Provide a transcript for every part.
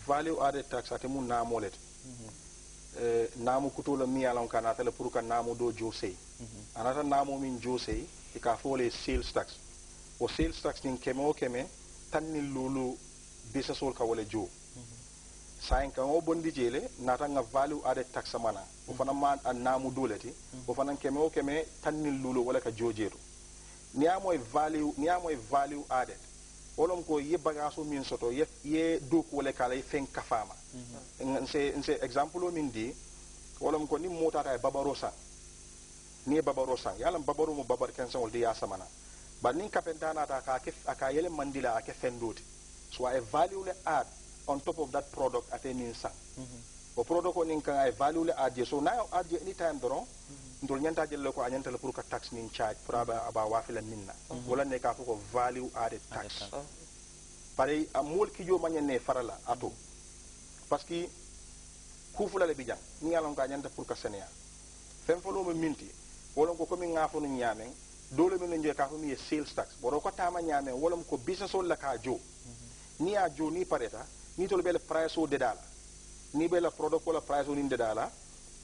value added tax ate mu namolet namu kutola mi alon kana tele pour ka namu do jose anata namu min jose e ka fole sales tax o sales tax nin keme o keme tanni lulu business wol ka wala jo sain kan o bondi jele nata nga value added tax mana o fana man an namu doleti o fana keme o keme tanni lulu wala ka jojeru ni amoy value added wolom ko ye bagaso min soto ye do ko le kala fen kafama nse example o min di wolom ko ni mota ta babarosa ni babarosa yalam babaro mo babar kensa wol di ya samana ba nin kapentana ta ka yele mandila ake fendoti so a value le add on top of that product at any sa o product ko nin kan ay value le add so now add anytime doron ndol nyanta jelle ko anyanta le pour ka tax nin charge pour aba wafila minna wala ne ka ko value added tax pare amol ki jo manyane farala ato parce que kufula le bijang ni alon ka anyanta pour ka senia fem folo mo minti wala ko komi ngafo no nyamen dole men nje ka ko mi sales tax boro ko tama nyamen wala ko business la ka jo ni a jo ni pareta ni to bel price o de dala ni bel product wala price o ni de dala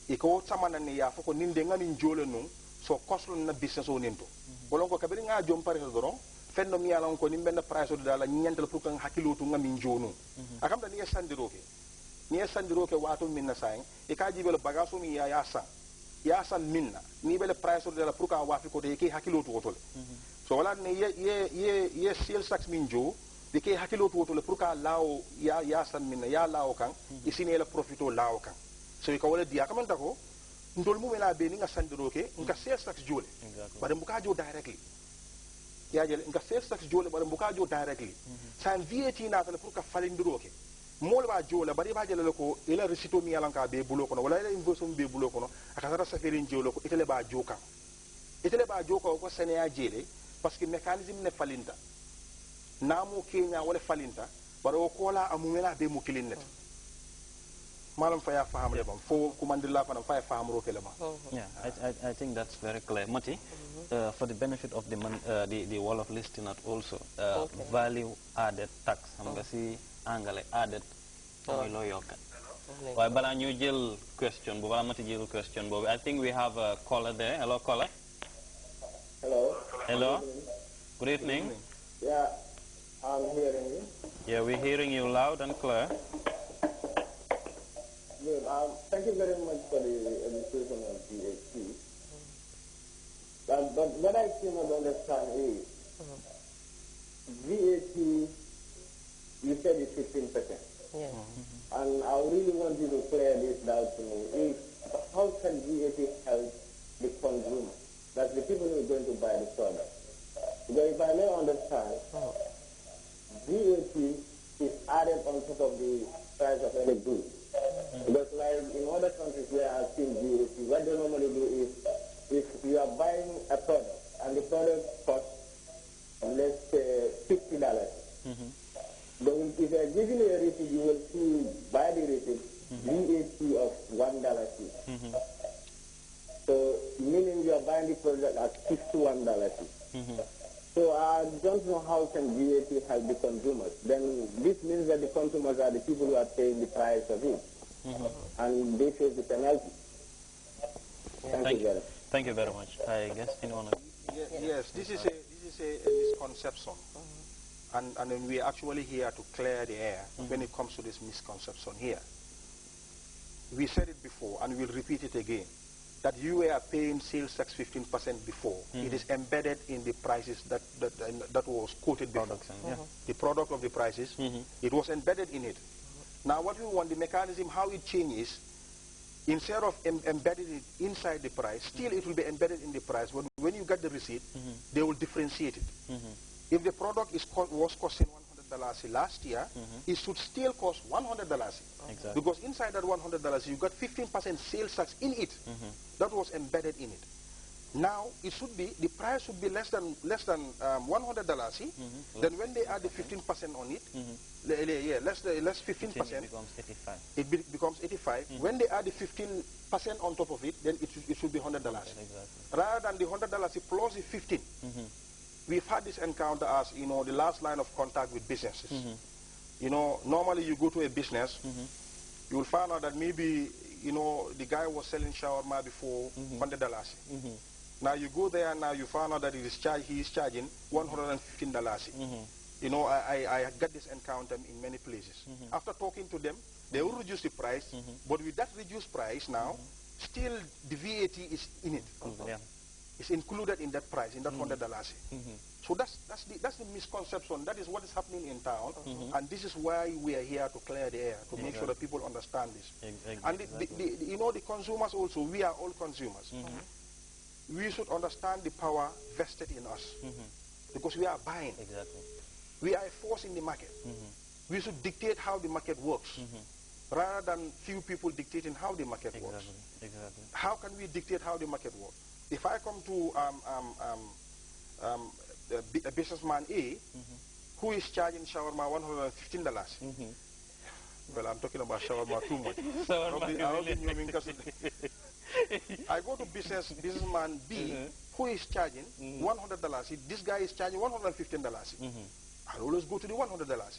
e ko samana ni ya foko ninde ngani jole non so koslo na business o ninto wolon ko kabiri nga jom pare doron fenno mi yalon ko nimbe na price o dala nyental pour kan hakilotu ngami jonu akam da ni sandiroke wato minna sain e ka jibel bagaso mi ya san minna ni bele price o dala pour kan wafi ko de ke hakilotu wotol so wala ne ye sales tax min jo de ke hakilotu wotol pour ka lawo ya san minna ya lawo kan isine la profito lawo kan so ko wala dia kamanta ko ndol mu mena be ni nga sandiroke nga sales tax jole bare mbuka jo directly ya jele nga sales tax jole bare mbuka jo directly san VAT na tele pour ka falindiroke mol ba jole bare ba jele ko ila recito mi yalanka be bulo kono wala ila invoice be bulo kono akatara saferin jole ko itele ba joka ko senia jele parce que mécanisme ne falinta namo Kenya wala falinta bare o kola amumela be mu kilinnet malam faya faham lebam fo kumandilla fana faya faham ro kelema yeah I think that's very clear Mati for the benefit of the wall of listener also value added tax xam nga ci anglais added moy lo yokkat way bala ñu jël question bu bala Mati jël question bobu I think we have a caller there. Hello caller. Hello good evening. Yeah, I'm hearing you. Yeah, we're hearing you loud and clear. Good. Thank you very much for the illustration of VAT. But what I cannot understand is VAT, you said it's 15%. Yeah. And I really want you to clear this doubt to me. How can VAT help the consumer? That's the people who are going to buy the product. Because if I may understand, VAT is added on top of the price of any good. Because like in other countries where I've seen VAT, what they normally do is if you are buying a product and the product costs, let's say, $50. But if you are giving a receipt, you will see by the receipt VAT of $1 fee. So meaning you are buying the product at $61 fee. So I don't know how can VAT help the consumers. Then this means that the consumers are the people who are paying the price of it. And they face the penalty. Thank you very much. I guess anyone. Yes, this is a misconception, and we are actually here to clear the air when it comes to this misconception here. We said it before, and we'll repeat it again, that you were paying sales tax 15% before. It is embedded in the prices that was quoted before. The product of the prices, it was embedded in it. Now what we want, the mechanism, how it changes, instead of embedding it inside the price, still it will be embedded in the price. But when you get the receipt, they will differentiate it. If the product was costing $100 last year, it should still cost $100. Exactly. Because inside that $100, you got 15% sales tax in it. That was embedded in it. Now it should be, the price should be less than $100. Then when they add the 15% on it, less 15%, it becomes 85. It becomes 85. When they add the 15% on top of it, then it should be $100. Exactly. Rather than the $100 plus the 15. We've had this encounter as the last line of contact with businesses. You know, normally you go to a business, you will find out that maybe, you know, the guy was selling shawarma before $100. Now you go there, now you find out that he is charging $115. You know, I got this encounter in many places. After talking to them, they will reduce the price, but with that reduced price now, still the VAT is in it. It's included in that price, in that $100. So that's the misconception. That is what is happening in town, and this is why we are here to clear the air, to make sure that people understand this. And you know, the consumers also, we are all consumers. We should understand the power vested in us, because we are buying. We are a force in the market. We should dictate how the market works, rather than few people dictating how the market works. How can we dictate how the market works? If I come to a businessman A, who is charging shawarma $115, well, I'm talking about shawarma too much. I go to businessman B, who is charging $100. This guy is charging $115. I'll always go to the $100.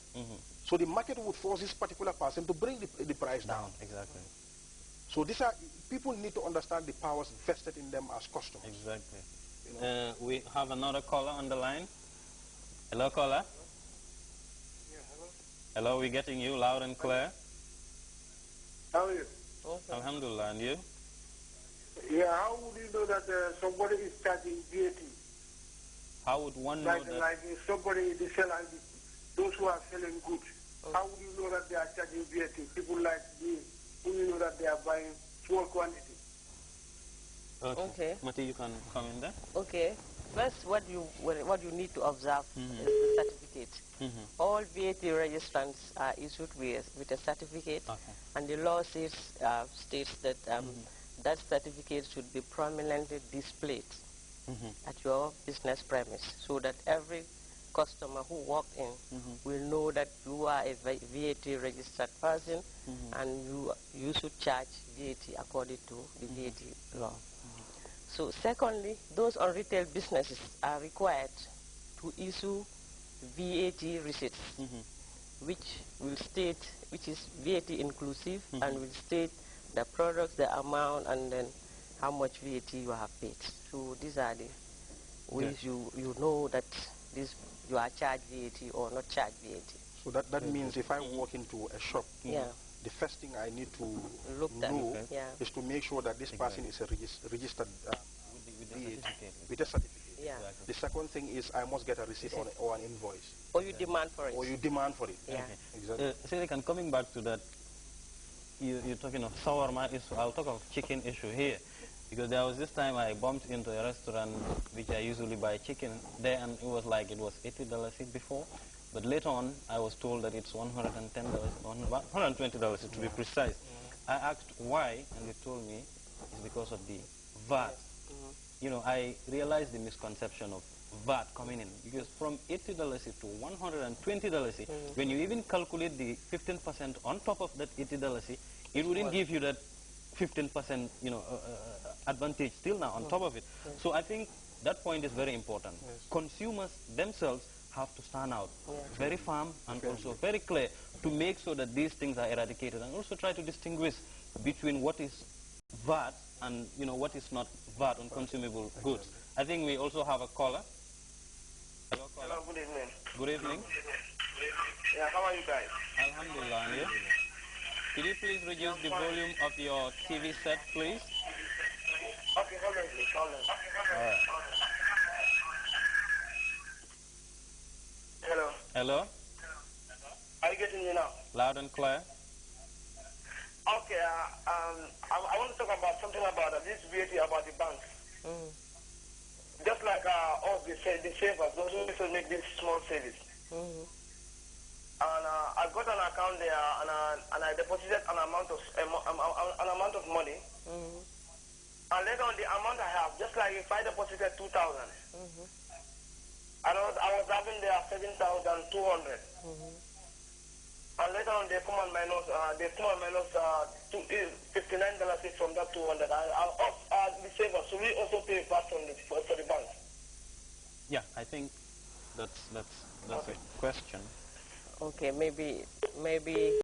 So the market would force this particular person to bring the price down. So these are, people need to understand the powers vested in them as customers. You know? We have another caller on the line. Hello, caller. Yeah, hello. Hello, we're getting you loud and clear. How are you? Alhamdulillah, and you? Yeah, how would you know that somebody is charging VAT? How would one know that? Like if somebody, those who are selling goods, how would you know that they are charging VAT? People like me, who you know that they are buying small quantity? Okay. Mati, you can come in there. Okay. First, what you need to observe is the certificate. All VAT registrants are issued with a certificate, and the law states that that certificate should be prominently displayed at your business premise, so that every customer who walked in will know that you are a VAT registered person, and you should charge VAT according to the VAT law. So secondly, those on retail businesses are required to issue VAT receipts, which is VAT inclusive, and will state the products, the amount, and then how much VAT you have paid. So these are the ways you know that you are charged VAT or not charged VAT. So that means if I walk into a shop, the first thing I need to know is to make sure that this person is a registered with a certificate. The second thing is I must get a receipt or an invoice. Or you demand for it. Or you demand for it. Exactly. Silicon, coming back to that, you're talking of shawarma issue. I'll talk of chicken issue here. Because there was this time I bumped into a restaurant which I usually buy chicken there, and it was like it was $80 before. But later on, I was told that it's $110, $120 to be precise. I asked why, and they told me it's because of the VAT. You know, I realized the misconception of VAT coming in, because from $80 to $120, when you even calculate the 15% on top of that $80, it wouldn't give you that 15%, you know, advantage still now on top of it. So I think that point is very important. Consumers themselves have to stand out very firm and also very clear to make sure that these things are eradicated, and also try to distinguish between what is VAT and, you know, what is not VAT on consumable goods. I think we also have a caller. Hello, caller. Hello, good evening. Good evening. Yeah, how are you guys? Alhamdulillah, and you? Could you please reduce the volume of your TV set, please? Okay, hold on, please. Hold on. All right. Hello. Hello? Are you getting me now? Loud and clear. Okay, I want to talk about something about this VAT about the banks. Just like us, the savers, those who used to make this small savings. And I got an account there, and I deposited an amount of money. And later on, the amount I have, just like if I deposited 2,000, I was having there 7,200. And later on, they come and minus $59 from that 200. The savers, so we also pay VAT for the bank. Yeah, I think that's a question. Okay, maybe